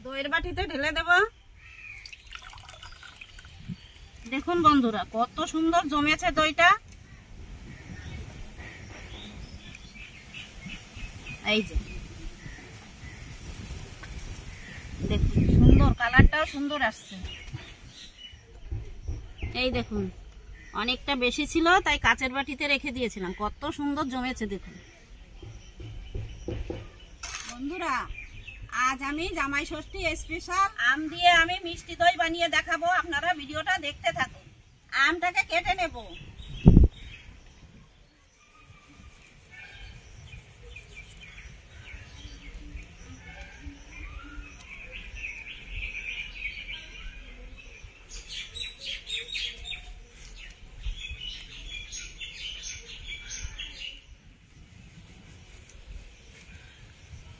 দইয়ের বাটিতে ঢেলে দেব। দেখুন বন্ধুরা কত সুন্দর জমেছে দইটা। এই যে দেখুন সুন্দর, কালারটাও সুন্দর আসছে। এই দেখুন অনেকটা বেশি ছিল, তাই কাচের বাটিতে রেখে দিয়েছিলাম। কত সুন্দর জমেছে দেখুন বন্ধুরা। আজ আমি জামাই ষষ্ঠী স্পেশাল আম দিয়ে আমি মিষ্টি দই বানিয়ে দেখাবো। আপনারা ভিডিওটা দেখতে থাকুন। আমটাকে কেটে নেব।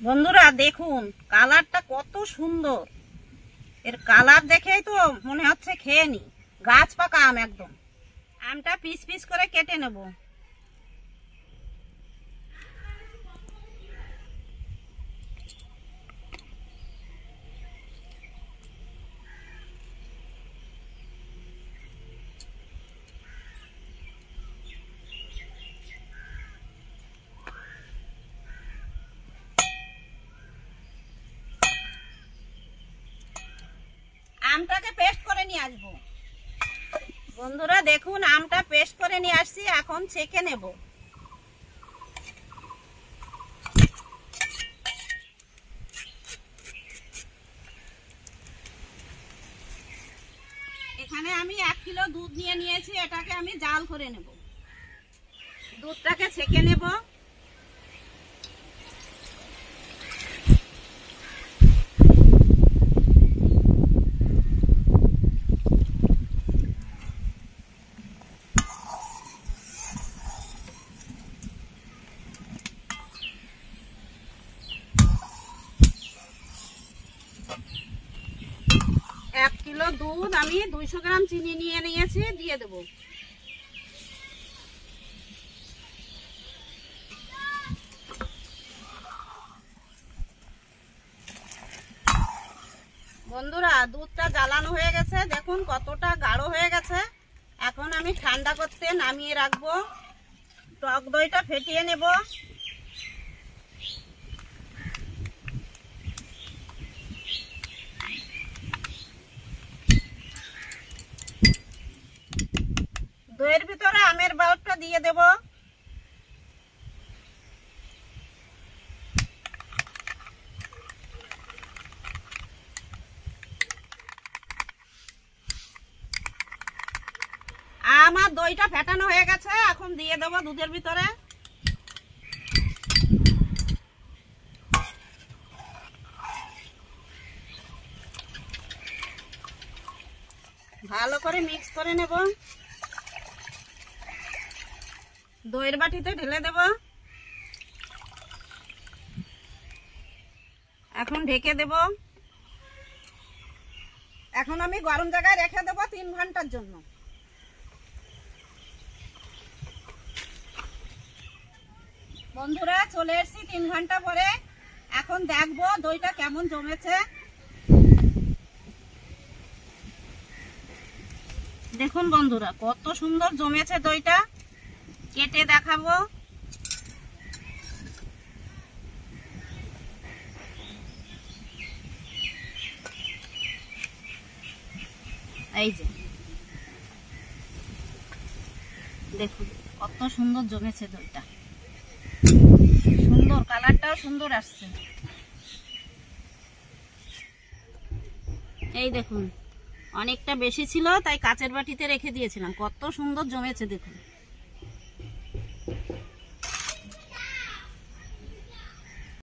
বন্ধুরা দেখুন কালারটা কত সুন্দর। এর কালার দেখেই তো মনে হচ্ছে খেয়ে নি। গাছ পাকা আম একদম। আমটা পিস পিস করে কেটে নেব। আমটাকে পেস্ট করে নিয়ে আসবো। বন্ধুরা দেখুন আমটা পেস্ট করে নিয়ে আসছি। এখন ছেঁকে নেব। এখানে আমি 1 কিলো দুধ নিয়েছি। এটাকে আমি জাল করে নেব। দুধটাকে ছেঁকে নেব। এক কিলো দুধ আমি 200 গ্রাম চিনি নিয়েছি, দিয়ে দেব। বন্ধুরা দুধটা জ্বালানো হয়ে গেছে। দেখুন কতটা গাঢ় হয়ে গেছে। এখন আমি ঠান্ডা করতে নামিয়ে রাখবো। টক দইটা ফেটিয়ে নেব। দইয়ের ভিতরে আমের বাউটটা দিয়ে দেব। আমার দইটা ফেটানো হয়ে গেছে। এখন দিয়ে দেব দুধের ভিতরে। ভালো করে মিক্স করে নেব। দইয়ের বাটিতে ঢেলে দেব। এখন ঢেকে দেব। এখন আমি গরম জায়গায় রেখে দেব 3 ঘন্টার জন্য। বন্ধুরা চলে এসেছি 3 ঘন্টা পরে। এখন দেখবো দইটা কেমন জমেছে। দেখুন বন্ধুরা কত সুন্দর জমেছে দইটা। কেটে দেখাবো। এই যে দেখুন কত সুন্দর জমেছে দইটা। সুন্দর, কালারটাও সুন্দর আসছে। এই দেখুন অনেকটা বেশি ছিল, তাই কাচের বাটিতে রেখে দিয়েছিলাম। কত সুন্দর জমেছে দেখুন।